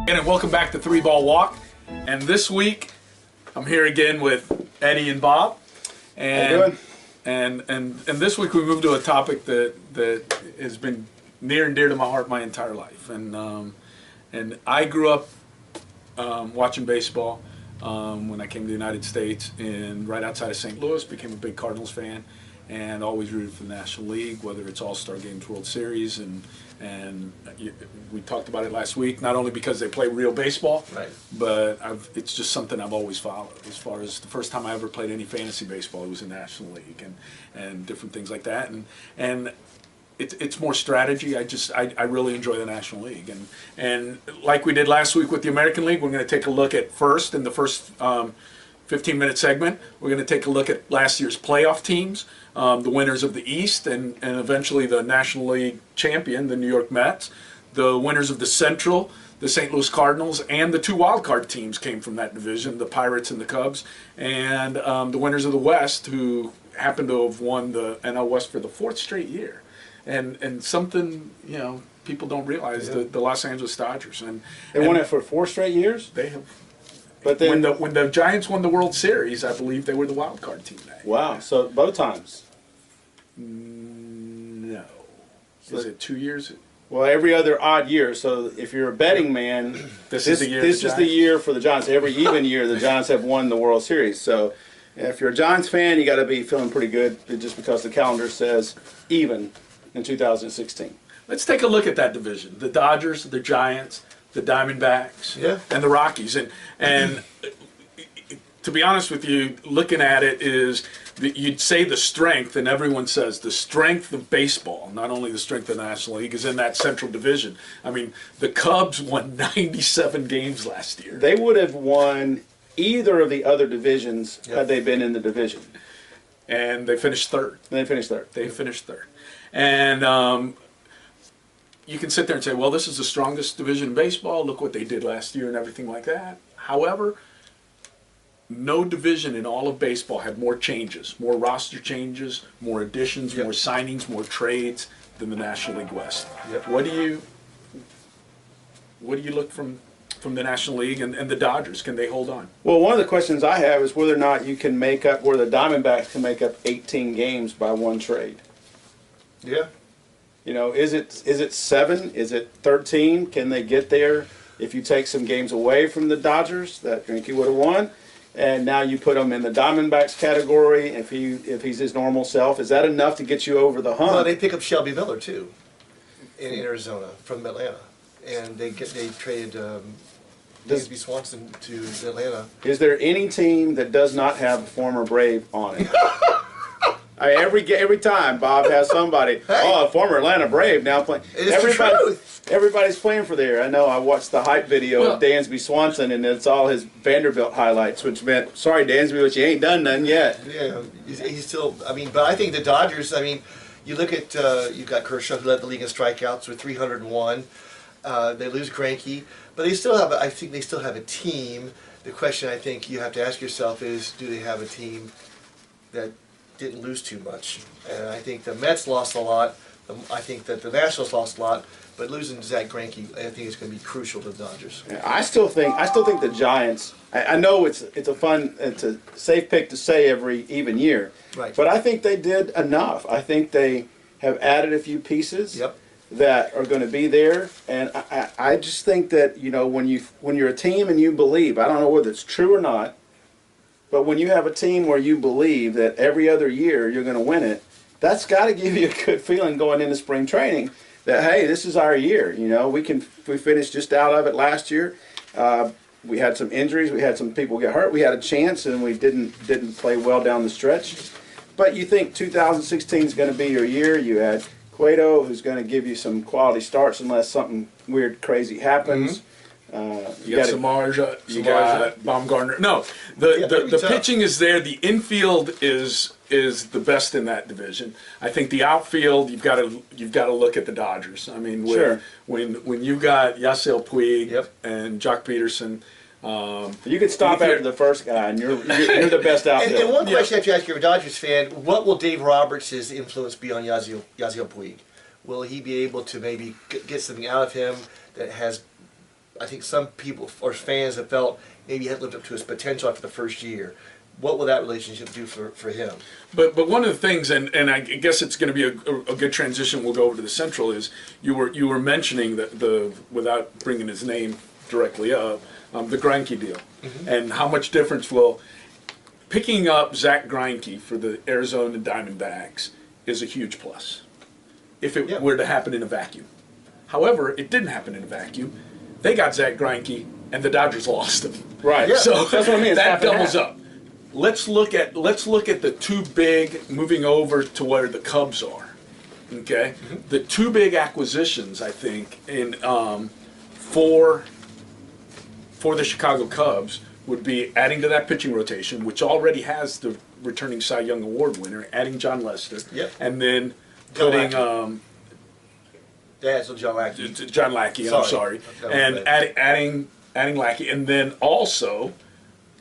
And welcome back to Three Ball Walk. And this week, I'm here again with Eddie and Bob. And, How you doing? And this week we moved to a topic that has been near and dear to my heart my entire life. And I grew up watching baseball when I came to the United States, and right outside of St. Louis, became a big Cardinals fan, and always rooted for the National League, whether it's All-Star Games, World Series, and we talked about it last week. Not only because they play real baseball, Right. but it's just something I've always followed. As far as the first time I ever played any fantasy baseball, it was in National League and different things like that. And it's more strategy. I really enjoy the National League, and like we did last week with the American League, we're going to take a look at first in the first 15-minute segment. We're going to take a look at last year's playoff teams, the winners of the East, and eventually the National League champion, the New York Mets. The winners of the Central, the St. Louis Cardinals, and the two wild card teams came from that division, the Pirates and the Cubs, and the winners of the West, who happened to have won the NL West for the 4th straight year. And something, people don't realize, the Los Angeles Dodgers. They won it for 4 straight years? They have. But then, when the Giants won the World Series, I believe they were the wild card team that year. wow, so both times. No. Is it 2 years? Well, every other odd year. So if you're a betting man, This this is the year for the Giants. Every even year, the Giants have won the World Series. So if you're a Giants fan, you got to be feeling pretty good just because the calendar says even in 2016. Let's take a look at that division. The Dodgers, the Giants, the Diamondbacks, and the Rockies. And to be honest with you, looking at it is that you'd say the strength, and everyone says the strength of baseball, not only the strength of the National League, is in that Central Division. I mean, the Cubs won 97 games last year. They would have won either of the other divisions had they been in the division. And they finished third. They finished third. They finished third. And you can sit there and say, well, this is the strongest division in baseball. Look what they did last year and everything like that. However, no division in all of baseball had more changes, more roster changes, more additions, more signings, more trades than the National League West. What do you look from the National League and the Dodgers? Can they hold on? Well, one of the questions I have is whether or not you can make up, where the Diamondbacks can make up 18 games by one trade. Yeah. Is it 7? Is it 13? Can they get there if you take some games away from the Dodgers that Greinke would have won? And now you put him in the Diamondbacks category. If he's his normal self, is that enough to get you over the hump? Well, they pick up Shelby Miller too, in Arizona from Atlanta, and they traded Dansby Swanson to Atlanta. Is there any team that does not have a former Brave on it? Every time Bob has somebody, a former Atlanta Brave now playing. Everybody's playing for there. I know. I watched the hype video of Dansby Swanson, and it's all his Vanderbilt highlights, which meant, sorry, Dansby, but you ain't done nothing yet. Yeah, he's still. But I think the Dodgers. You look at you've got Kershaw, who led the league in strikeouts with 301. They lose Greinke, but they still have. I think they still have a team. The question I think you have to ask yourself is, do they have a team that didn't lose too much? And I think the Mets lost a lot. I think that the Nationals lost a lot. But losing Zach Greinke, I think, is going to be crucial to the Dodgers. I still think the Giants. I know it's a safe pick to say every even year. Right. But I think they did enough. I think they have added a few pieces that are going to be there, and I just think that when you're a team and you believe, I don't know whether it's true or not, but when you have a team where you believe that every other year you're going to win it, that's got to give you a good feeling going into spring training. That, hey, this is our year. We finished just out of it last year. We had some injuries. We had some people get hurt. We had a chance, and we didn't play well down the stretch. But you think 2016 is going to be your year. You had Cueto, who's going to give you some quality starts unless something weird, crazy happens. You got Samardzija, you got Baumgartner. No, the pitching is there. The infield is the best in that division. I think the outfield, you've got to look at the Dodgers. I mean, when you've got Yasiel Puig and Jock Peterson. You could stop after the first guy, and you're the best outfield. And one question I have to ask you, a Dodgers fan: what will Dave Roberts' influence be on Yasiel Puig? Will he be able to maybe get something out of him that has I think some people or fans have felt maybe he hadn't lived up to his potential after the first year. What will that relationship do for him? But one of the things, and I guess it's going to be a good transition. We'll go over to the Central. Is you were mentioning the without bringing his name directly up, the Greinke deal, and how much difference will picking up Zach Greinke for the Arizona Diamondbacks is a huge plus. If it were to happen in a vacuum, however, it didn't happen in a vacuum. They got Zach Greinke, and the Dodgers lost him. Right. Yeah. So that's what I mean. that doubles up. Let's look at the two big moving over to where the Cubs are. Okay, the two big acquisitions I think in for the Chicago Cubs would be adding to that pitching rotation, which already has the returning Cy Young Award winner, adding John Lester, and then putting so John Lackey. John Lackey. I'm sorry, and adding Lackey, and then also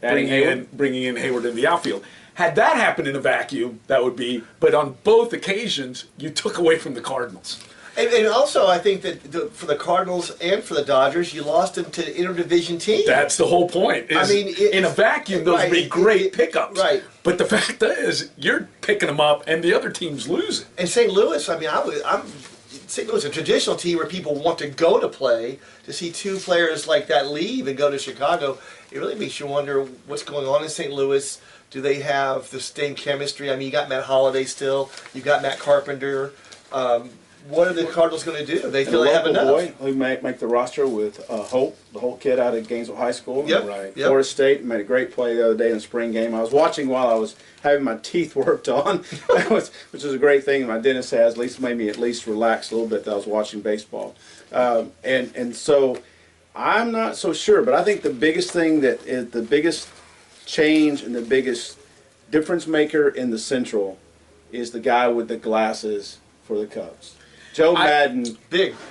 bringing in Hayward in the outfield. Had that happened in a vacuum, that would be. But on both occasions, you took away from the Cardinals. And also, I think that for the Cardinals and for the Dodgers, you lost them to interdivision teams. That's the whole point. I mean, in a vacuum, those would be great pickups. Right. But the fact is, you're picking them up, and the other team's losing. And St. Louis, I mean, St. Louis, a traditional team where people want to go to play. To see two players like that leave and go to Chicago, it really makes you wonder what's going on in St. Louis. Do they have the same chemistry? I mean, you got Matt Holliday still. You got Matt Carpenter. What are the Cardinals going to do? They feel they have enough. Boy who might make the roster with Hope, the whole kid out of Gainesville High School. Yep. Florida State made a great play the other day in the spring game. I was watching while I was having my teeth worked on, which is a great thing my dentist has. At least made me relax a little bit that I was watching baseball. And so I'm not so sure, but I think the biggest thing that is the biggest change and the biggest difference maker in the Central is the guy with the glasses for the Cubs. Joe Madden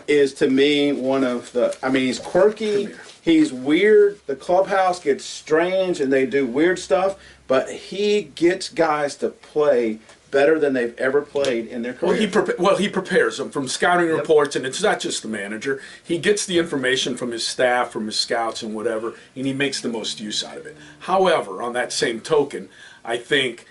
is, to me, one of the, I mean, he's quirky, he's weird, the clubhouse gets strange and they do weird stuff, but he gets guys to play better than they've ever played in their career. He prepares them from scouting reports, and it's not just the manager. He gets the information from his staff, from his scouts and whatever, and he makes the most use out of it. However, on that same token, I think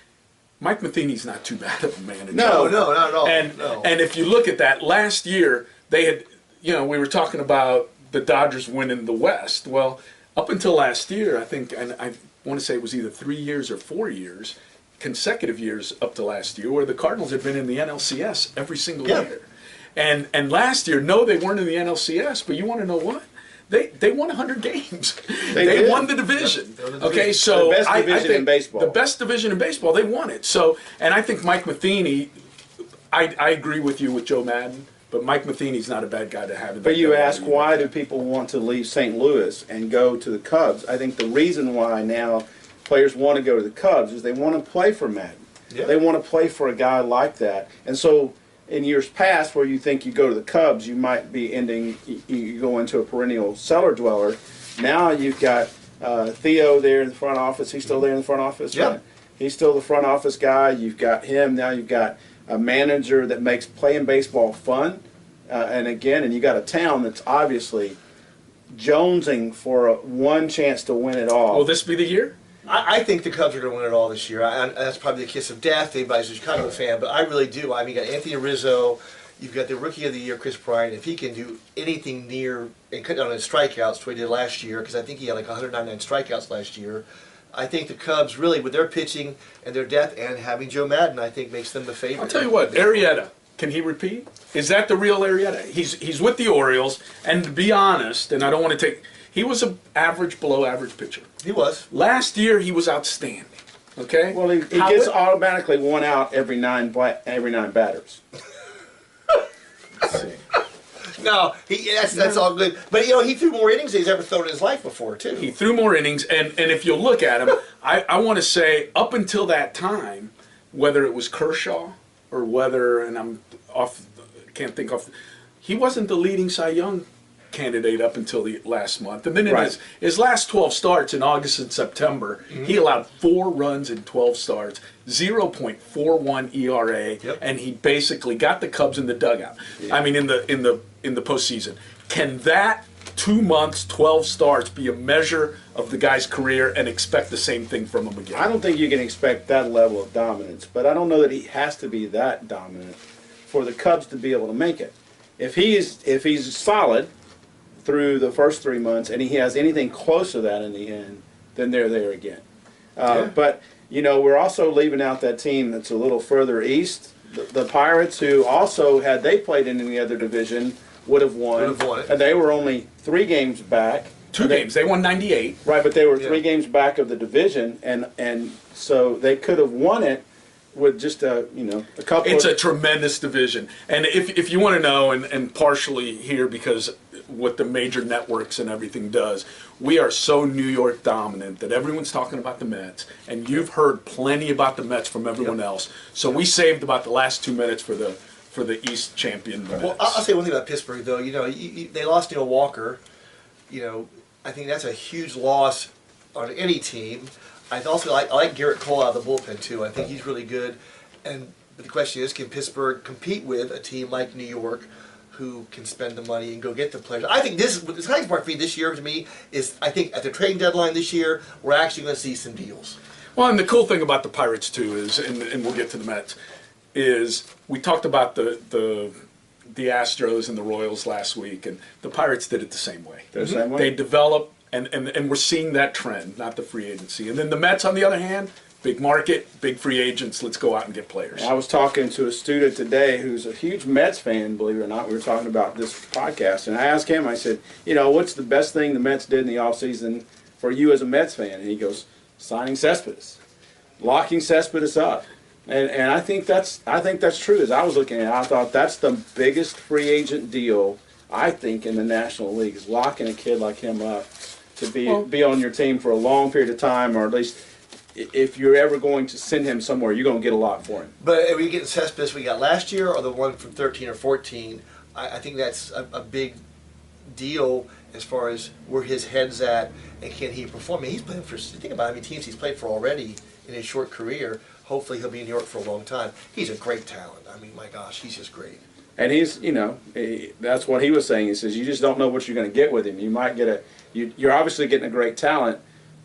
Mike Matheny's not too bad of a manager. No, not at all. And if you look at that, last year they had, we were talking about the Dodgers winning the West. Well, up until last year, I think, and I want to say it was either 3 years or 4 years, consecutive years up to last year, where the Cardinals had been in the NLCS every single year. And last year, no, they weren't in the NLCS, but you want to know what? They won 100 games. They won the division. Okay, so the best division in baseball. The best division in baseball. They won it. So, and I think Mike Matheny. I agree with you with Joe Madden, but Mike Matheny's not a bad guy to have. But you ask, why do people want to leave St. Louis and go to the Cubs? I think the reason why now players want to go to the Cubs is they want to play for Madden. Yeah. They want to play for a guy like that, and so. In years past, where you think you go to the Cubs, you might be you go into a perennial cellar dweller. Now you've got Theo there in the front office. He's still there in the front office, right? He's still the front office guy. You've got him. Now you've got a manager that makes playing baseball fun. And you got a town that's obviously jonesing for one chance to win it all. Will this be the year? I think the Cubs are going to win it all this year. That's probably the kiss of death. Anybody's a Chicago fan, but I really do. I mean, you got Anthony Rizzo, you've got the Rookie of the Year, Chris Bryant. If he can do anything near and cut down on his strikeouts to what he did last year, because I think he had like 199 strikeouts last year. I think the Cubs really, with their pitching and their depth and having Joe Madden, I think makes them the favorite. I'll tell you what, Arrieta, can he repeat? Is that the real Arrieta? He's with the Orioles, and to be honest, and I don't want to take. He was an average, below average pitcher. He was. Last year, he was outstanding. Okay. Well, he gets automatically one out every nine batters. Let's see. No, that's all good. But he threw more innings than he's ever thrown in his life before, too. He threw more innings, and if you look at him, I want to say up until that time, whether it was Kershaw or whether, and I'm off, can't think off, he wasn't the leading Cy Young candidate up until the last month. And then in his last 12 starts in August and September, he allowed 4 runs in 12 starts, 0.41 ERA, and he basically got the Cubs in the dugout. I mean, in the postseason. Can that 2 months, 12 starts be a measure of the guy's career and expect the same thing from him again? I don't think you can expect that level of dominance, but I don't know that he has to be that dominant for the Cubs to be able to make it. If he's solid through the first 3 months and he has anything close to that in the end, then they're there again. But you know, we're also leaving out that team that's a little further east, the Pirates, who also, had they played in any other division, would have won. it. And they were only 3 games back. 2 games. They won 98. Right, but they were 3 games back of the division, and so they could have won it with just a couple. It's a tremendous division, and if you want to know, and partially here because what the major networks and everything does, we are so New York dominant that everyone's talking about the Mets, and you've heard plenty about the Mets from everyone else. So we saved about the last 2 minutes for the East champion Mets. Well, I'll say one thing about Pittsburgh, though. You know, they lost Neil Walker. You know, I think that's a huge loss on any team. I also like Garrett Cole out of the bullpen too. I think he's really good. But the question is, can Pittsburgh compete with a team like New York, who can spend the money and go get the players? I think the exciting part for me this year, to me, is I think at the trading deadline this year, we're actually going to see some deals. Well, and the cool thing about the Pirates too is, and we'll get to the Mets, is we talked about the Astros and the Royals last week, and the Pirates did it the same way. The same way? They develop, and we're seeing that trend, not the free agency. And then the Mets, on the other hand, big market, big free agents. Let's go out and get players. I was talking to a student today who's a huge Mets fan, believe it or not. We were talking about this podcast, and I asked him, I said, you know, what's the best thing the Mets did in the offseason for you as a Mets fan? And he goes, signing Cespedes, locking Cespedes up. And I think that's true. As I was looking at it, I thought that's the biggest free agent deal, I think, in the National League, is locking a kid like him up to be on your team for a long period of time, or at least if you're ever going to send him somewhere, you're going to get a lot for him. But are we getting Cespedes we got last year, or the one from 13 or 14? I think that's a big deal as far as where his head's at and can he perform. I mean, he's playing for, think about how many teams he's played for already in his short career. Hopefully he'll be in New York for a long time. He's a great talent. I mean, my gosh, he's just great. And he's, you know, that's what he was saying. He says, you just don't know what you're going to get with him. You might get you're obviously getting a great talent,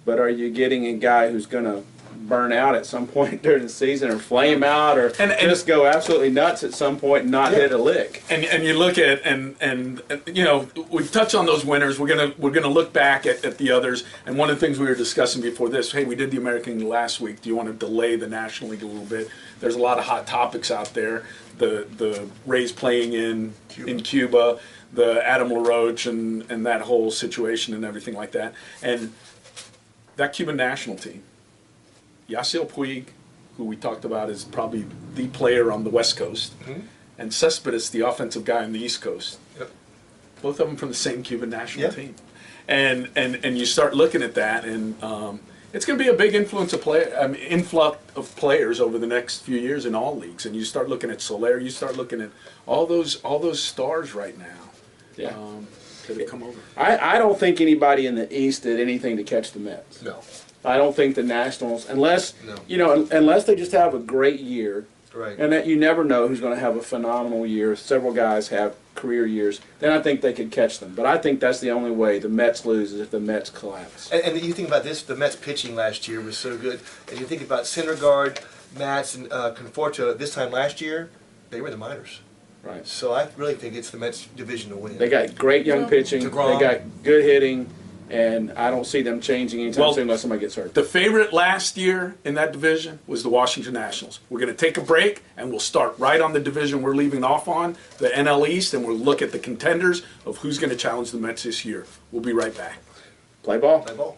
but are you getting a guy who's going to burn out at some point during the season, or flame out, or just go absolutely nuts at some point and not hit a lick? And you look at and you know, we've touched on those winners. We're gonna look back at the others. And one of the things we were discussing before this, hey, we did the American League last week. Do you want to delay the National League a little bit? There's a lot of hot topics out there. The Rays playing in Cuba, the Adam LaRoche and that whole situation and everything like that. And that Cuban national team, Yasiel Puig, who we talked about, is probably the player on the West Coast, and Cespedes, the offensive guy on the East Coast. Yep. Both of them from the same Cuban national team. And you start looking at that, and it's going to be a big influx of players over the next few years in all leagues. And you start looking at Soler, you start looking at all those stars right now that have come over. I don't think anybody in the East did anything to catch the Mets. No. I don't think the Nationals, unless they just have a great year, Right. and that you never know who's going to have a phenomenal year. Several guys have career years. Then I think they could catch them. But I think that's the only way the Mets lose, is if the Mets collapse. And you think about this, the Mets pitching last year was so good. And you think about Syndergaard, Matz, and Conforto this time last year, they were the minors. Right. So I really think it's the Mets division to win. They got great young pitching. DeGrom. They got good hitting. And I don't see them changing anytime soon unless somebody gets hurt. The favorite last year in that division was the Washington Nationals. We're going to take a break, and we'll start right on the division we're leaving off on, the NL East, and we'll look at the contenders of who's going to challenge the Mets this year. We'll be right back. Play ball. Play ball.